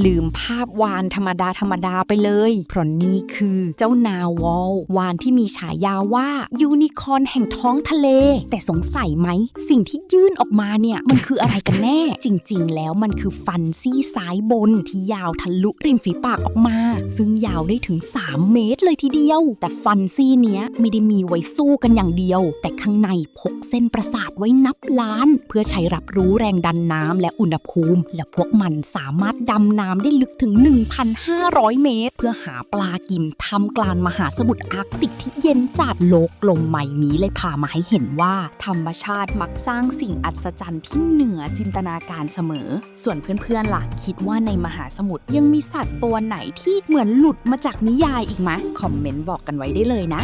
ลืมภาพวานธรรมดาไปเลยเพราะนี่คือเจ้านาวอลวานที่มีฉายาว่ายูนิคอร์นแห่งท้องทะเลแต่สงสัยไหมสิ่งที่ยื่นออกมาเนี่ยมันคืออะไรกันแน่จริงๆแล้วมันคือฟันซี่ซ้ายบนที่ยาวทะลุริมฝีปากออกมาซึ่งยาวได้ถึง3 เมตรเลยทีเดียวแต่ฟันซี่เนี้ยไม่ได้มีไว้สู้กันอย่างเดียวแต่ข้างในพกเส้นประสาทไว้นับล้านเพื่อใช้รับรู้แรงดันน้ำและอุณหภูมิและพวกมันสามารถดำน้ำได้ลึกถึง 1,500 เมตรเพื่อหาปลากินท่ามกลางมหาสมุทรอาร์กติกที่เย็นจัดโลกกลมใหม่นี้เลยพามาให้เห็นว่าธรรมชาติมักสร้างสิ่งอัศจรรย์ที่เหนือจินตนาการเสมอส่วนเพื่อนๆล่ะคิดว่าในมหาสมุทรยังมีสัตว์ตัวไหนที่เหมือนหลุดมาจากนิยายอีกไหมคอมเมนต์บอกกันไว้ได้เลยนะ